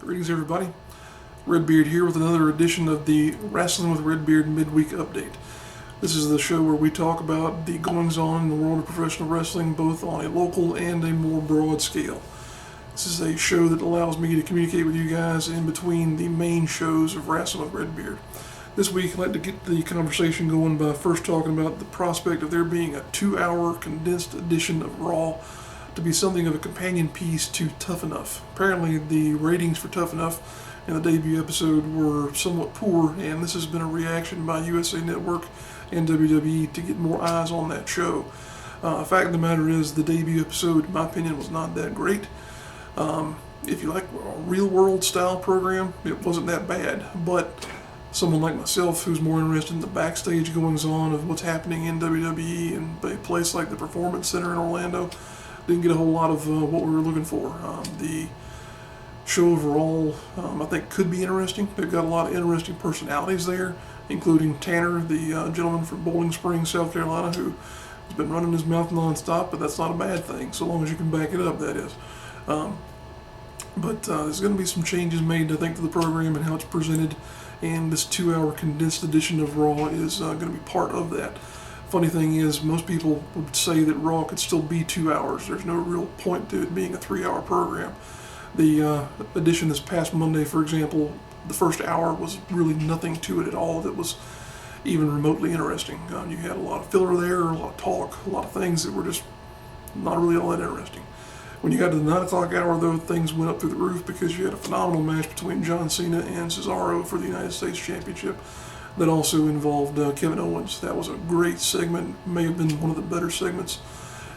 Greetings everybody, Redbeard here with another edition of the Rasslin with Redbeard midweek update. This is the show where we talk about the goings-on in the world of professional wrestling, both on a local and a more broad scale. This is a show that allows me to communicate with you guys in between the main shows of Rasslin with Redbeard. This week I'd like to get the conversation going by first talking about the prospect of there being a 2-hour condensed edition of Raw to be something of a companion piece to Tough Enough. Apparently the ratings for Tough Enough in the debut episode were somewhat poor, and this has been a reaction by USA Network and WWE to get more eyes on that show. Fact of the matter is, the debut episode, in my opinion, was not that great. If you like a real-world style program, it wasn't that bad, but someone like myself who's more interested in the backstage goings-on of what's happening in WWE and a place like the Performance Center in Orlando didn't get a whole lot of what we were looking for. The show overall, I think, could be interesting. They've got a lot of interesting personalities there, including Tanner, the gentleman from Bowling Springs, South Carolina, who has been running his mouth nonstop, but that's not a bad thing, so long as you can back it up, that is. But there's going to be some changes made, I think, to the program and how it's presented, and this 2-hour condensed edition of Raw is going to be part of that. Funny thing is, most people would say that Raw could still be 2 hours. There's no real point to it being a 3-hour program. The edition this past Monday, for example, the first hour was really nothing to it at all that was even remotely interesting. You had a lot of filler there, a lot of talk, a lot of things that were just not really all that interesting. When you got to the 9 o'clock hour, though, things went up through the roof because you had a phenomenal match between John Cena and Cesaro for the United States Championship that also involved Kevin Owens. That was a great segment, may have been one of the better segments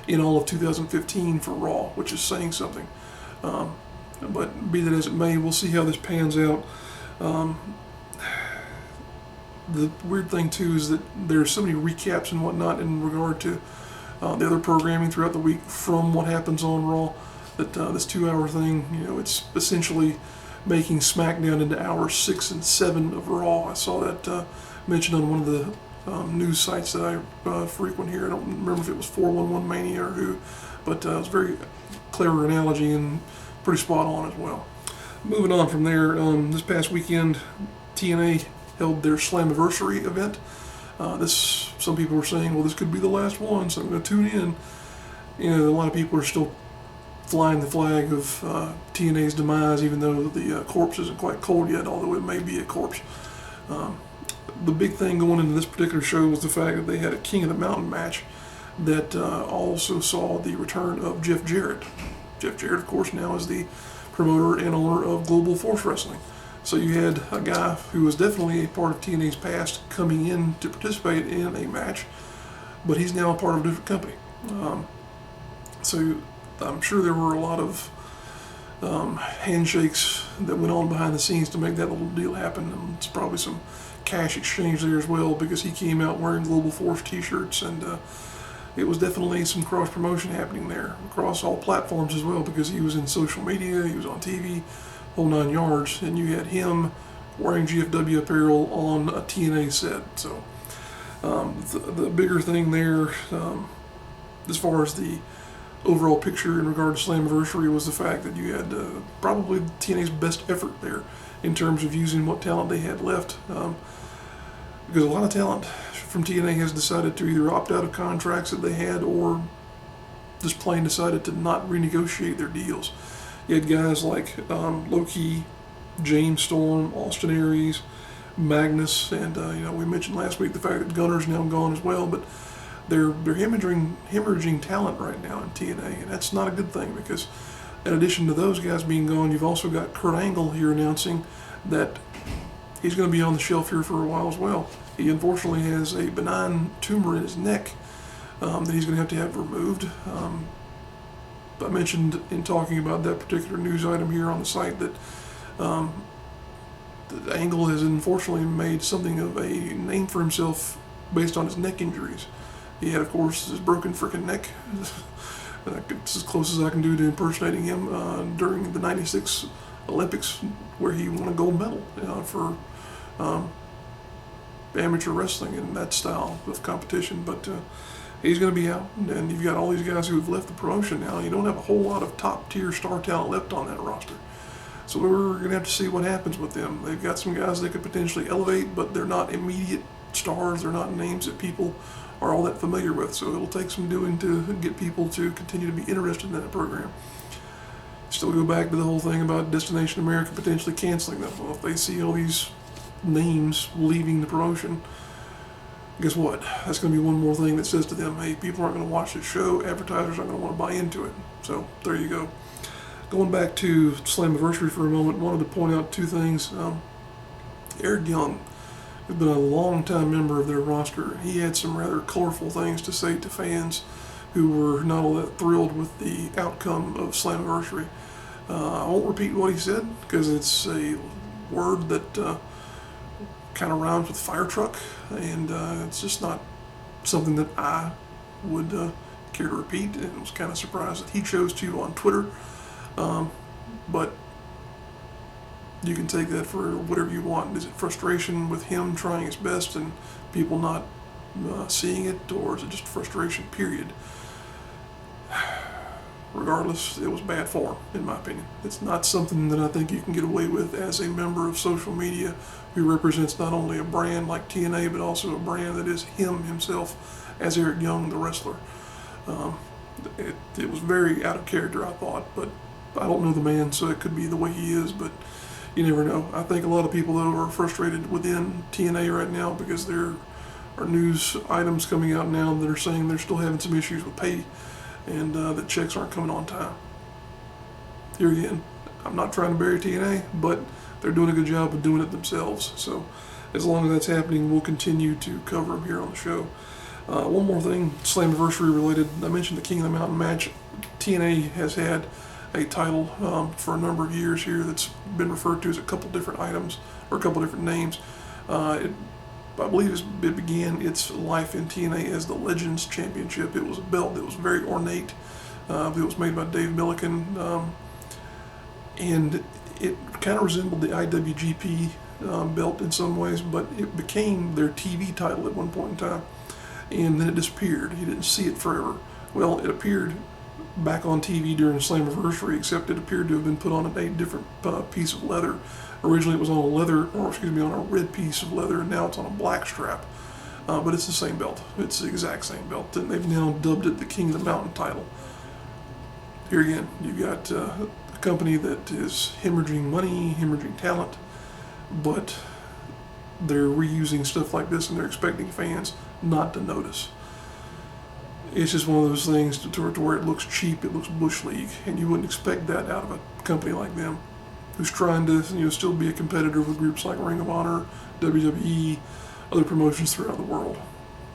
in all of 2015 for Raw, which is saying something. But be that as it may, we'll see how this pans out. The weird thing, too, is that there's so many recaps and whatnot in regard to the other programming throughout the week from what happens on Raw, that this 2-hour thing, it's essentially making SmackDown into hours 6 and 7 of Raw. I saw that mentioned on one of the news sites that I frequent here. I don't remember if it was 411 Mania or who, but it was a very clever analogy and pretty spot on as well. Moving on from there, this past weekend, TNA held their Slammiversary event. Some people were saying, well, this could be the last one, so I'm going to tune in. A lot of people are still flying the flag of TNA's demise, even though the corpse isn't quite cold yet, although it may be a corpse. The big thing going into this particular show was the fact that they had a King of the Mountain match that also saw the return of Jeff Jarrett. Jeff Jarrett, of course, now is the promoter and owner of Global Force Wrestling. So you had a guy who was definitely a part of TNA's past coming in to participate in a match, but he's now a part of a different company. So I'm sure there were a lot of handshakes that went on behind the scenes to make that little deal happen. And it's probably some cash exchange there as well, because he came out wearing Global Force t-shirts, and it was definitely some cross-promotion happening there across all platforms as well, because he was in social media, he was on TV, whole 9 yards, and you had him wearing GFW apparel on a TNA set. So the bigger thing there, as far as the overall picture in regard to Slammiversary, was the fact that you had probably TNA's best effort there in terms of using what talent they had left, because a lot of talent from TNA has decided to either opt out of contracts that they had or just plain decided to not renegotiate their deals. You had guys like Low-Key, James Storm, Austin Aries, Magnus, and we mentioned last week the fact that Gunner's now gone as well, but they're hemorrhaging talent right now in TNA, and that's not a good thing, because in addition to those guys being gone, you've also got Kurt Angle here announcing that he's going to be on the shelf here for a while as well. He unfortunately has a benign tumor in his neck that he's going to have removed. I mentioned in talking about that particular news item here on the site that Angle has unfortunately made something of a name for himself based on his neck injuries. He had, of course, his broken freaking neck. It's as close as I can do to impersonating him during the '96 Olympics, where he won a gold medal for amateur wrestling in that style of competition. But he's going to be out, and you've got all these guys who have left the promotion now. You don't have a whole lot of top-tier star talent left on that roster. So we're going to have to see what happens with them. They've got some guys they could potentially elevate, but they're not immediate stars. They're not names that people are all that familiar with. So it'll take some doing to get people to continue to be interested in that program. Still go back to the whole thing about Destination America potentially canceling them. Well, if they see all these names leaving the promotion, guess what? That's going to be one more thing that says to them, hey, people aren't going to watch this show. Advertisers aren't going to want to buy into it. So there you go. Going back to Slammiversary for a moment, wanted to point out two things. Airgun has been a long-time member of their roster. He had some rather colorful things to say to fans who were not all that thrilled with the outcome of Slammiversary. I won't repeat what he said because it's a word that kind of rhymes with fire truck, and it's just not something that I would care to repeat, and I was kind of surprised that he chose to on Twitter. But you can take that for whatever you want. Is it frustration with him trying his best and people not seeing it, or is it just frustration, period? Regardless, it was bad form, in my opinion. It's not something that I think you can get away with as a member of social media who represents not only a brand like TNA, but also a brand that is him himself as Eric Young, the wrestler. It was very out of character, I thought, but I don't know the man, so it could be the way he is, but you never know. I think a lot of people, though, are frustrated within TNA right now because there are news items coming out now that are saying they're still having some issues with pay and that checks aren't coming on time. Here again, I'm not trying to bury TNA, but they're doing a good job of doing it themselves. So as long as that's happening, we'll continue to cover them here on the show. One more thing, Slammiversary related. I mentioned the King of the Mountain match. TNA has had a title for a number of years here that's been referred to as a couple different items or a couple different names. I believe it began its life in TNA as the Legends Championship. It was a belt that was very ornate. It was made by Dave Milliken, and it kind of resembled the IWGP belt in some ways, but it became their TV title at one point in time, and then it disappeared. You didn't see it forever. Well, it appeared back on TV during Slammiversary, except it appeared to have been put on a different piece of leather. Originally it was on on a red piece of leather, and now it's on a black strap. But it's the same belt. It's the exact same belt, and they've now dubbed it the King of the Mountain title. Here again, you've got a company that is hemorrhaging money, hemorrhaging talent, but they're reusing stuff like this, and they're expecting fans not to notice. It's just one of those things to where it looks cheap, it looks Bush League, and you wouldn't expect that out of a company like them, who's trying to still be a competitor with groups like Ring of Honor, WWE, other promotions throughout the world.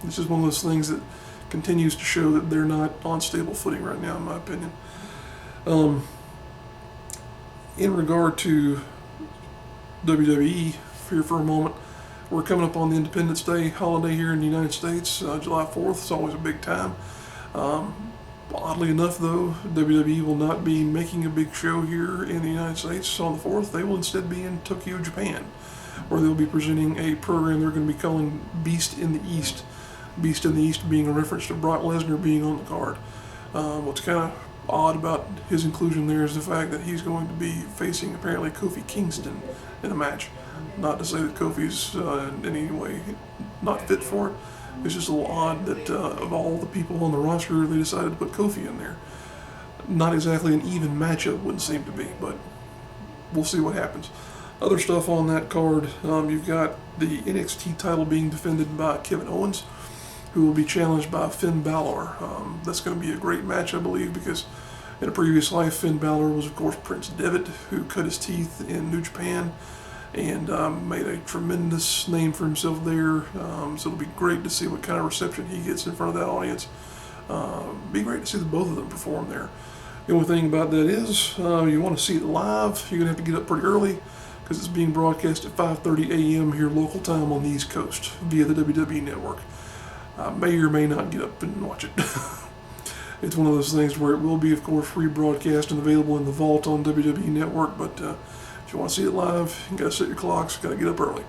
It's just one of those things that continues to show that they're not on stable footing right now, in my opinion. In regard to WWE, here for a moment, we're coming up on the Independence Day holiday here in the United States, July 4th. It's always a big time. Oddly enough, though, WWE will not be making a big show here in the United States on the 4th. They will instead be in Tokyo, Japan, where they'll be presenting a program they're going to be calling Beast in the East. Beast in the East being a reference to Brock Lesnar being on the card. What's kind of odd about his inclusion there is the fact that he's going to be facing apparently Kofi Kingston in a match. Not to say that Kofi's in any way not fit for it. It's just a little odd that of all the people on the roster, they decided to put Kofi in there. Not exactly an even matchup, wouldn't seem to be, but we'll see what happens. Other stuff on that card, you've got the NXT title being defended by Kevin Owens, who will be challenged by Finn Balor. That's going to be a great match, I believe, because in a previous life, Finn Balor was, of course, Prince Devitt, who cut his teeth in New Japan and made a tremendous name for himself there. So it'll be great to see what kind of reception he gets in front of that audience. Be great to see the both of them perform there. The only thing about that is, you want to see it live, you're going to have to get up pretty early because it's being broadcast at 5:30 a.m. here local time on the East Coast via the WWE Network. I may or may not get up and watch it. It's one of those things where it will be, of course, rebroadcast and available in the vault on WWE Network, but if you want to see it live, you got to set your clocks, got to get up early.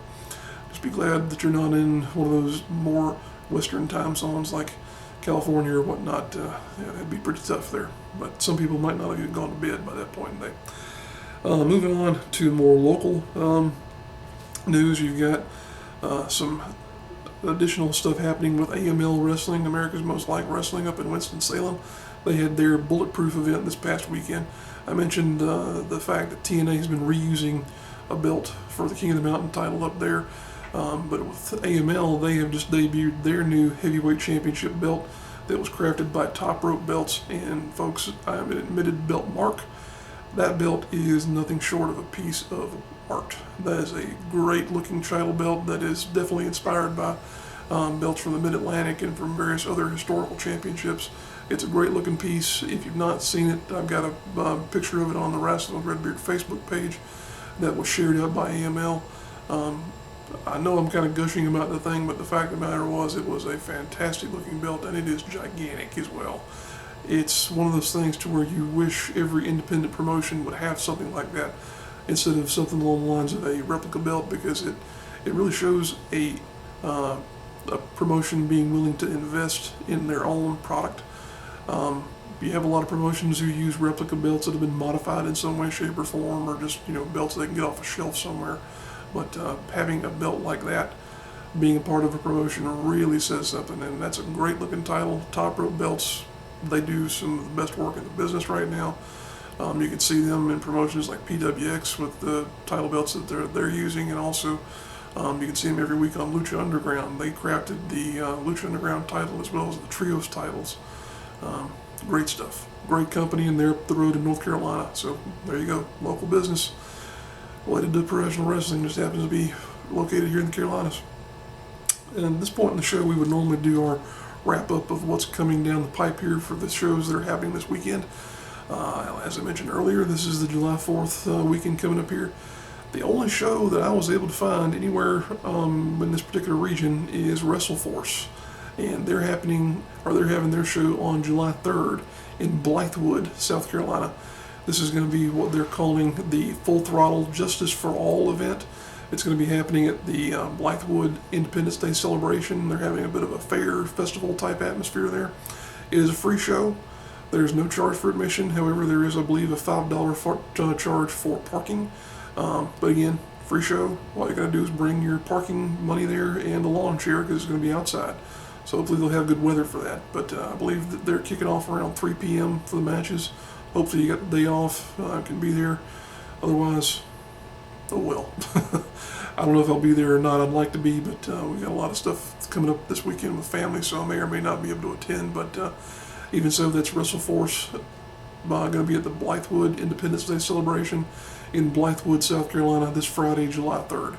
Just be glad that you're not in one of those more Western time zones like California or whatnot. Yeah, that'd be pretty tough there. But some people might not have even gone to bed by that point in the day. Moving on to more local news, you've got some additional stuff happening with AML Wrestling, America's Most Liked Wrestling, up in Winston-Salem. They had their Bulletproof event this past weekend. I mentioned the fact that TNA has been reusing a belt for the King of the Mountain title up there. But with AML, they have just debuted their new heavyweight championship belt that was crafted by Top Rope Belts. And folks, I am an admitted belt mark. That belt is nothing short of a piece of art. That is a great looking title belt that is definitely inspired by belts from the Mid-Atlantic and from various other historical championships. It's a great looking piece. If you've not seen it, I've got a picture of it on the Rasslin with Redbeard Facebook page that was shared out by AML. I know I'm kind of gushing about the thing, but the fact of the matter was it was a fantastic looking belt, and it is gigantic as well. It's one of those things to where you wish every independent promotion would have something like that instead of something along the lines of a replica belt, because it really shows a promotion being willing to invest in their own product. You have a lot of promotions who use replica belts that have been modified in some way, shape, or form, or just belts they can get off a shelf somewhere. But having a belt like that, being a part of a promotion, really says something, and that's a great looking title. Top Rope Belts, they do some of the best work in the business right now. You can see them in promotions like PWX with the title belts that they're using, and also you can see them every week on Lucha Underground. They crafted the Lucha Underground title as well as the Trios titles. Great stuff. Great company, and they're up the road in North Carolina. So there you go, local business related to professional wrestling, just happens to be located here in the Carolinas. And at this point in the show, we would normally do our wrap up of what's coming down the pipe here for the shows that are happening this weekend. As I mentioned earlier, this is the July 4th weekend coming up here. The only show that I was able to find anywhere in this particular region is WrestleForce, and they're having their show on July 3rd in Blythewood, South Carolina. This is going to be what they're calling the Full Throttle Justice for All event. It's going to be happening at the Blythewood Independence Day celebration. They're having a bit of a fair festival type atmosphere there. It is a free show. There's no charge for admission. However, there is, I believe, a $5 charge for parking. But again, free show. All you got to do is bring your parking money there and a lawn chair, because it's going to be outside. So hopefully they'll have good weather for that. But I believe that they're kicking off around 3 p.m. for the matches. Hopefully you got the day off, can be there. Otherwise, oh well. I don't know if I'll be there or not. I'd like to be, but we got a lot of stuff coming up this weekend with family, so I may or may not be able to attend. But even so, that's WrestleForce going to be at the Blythewood Independence Day celebration in Blythewood, South Carolina, this Friday, July 3rd.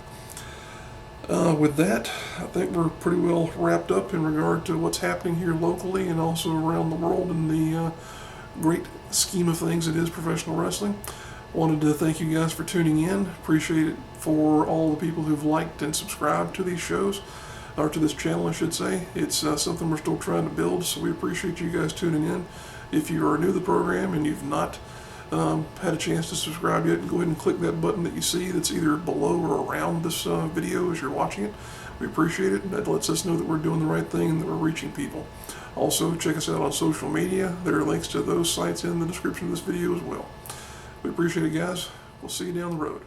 With that, I think we're pretty well wrapped up in regard to what's happening here locally and also around the world in the great scheme of things that is professional wrestling. Wanted to thank you guys for tuning in. Appreciate it for all the people who've liked and subscribed to these shows, or to this channel I should say. It's something we're still trying to build, so we appreciate you guys tuning in. If you are new to the program and you've not had a chance to subscribe yet, go ahead and click that button that you see that's either below or around this video as you're watching it. We appreciate it. That lets us know that we're doing the right thing and that we're reaching people. Also, check us out on social media. There are links to those sites in the description of this video as well. We appreciate it, guys. We'll see you down the road.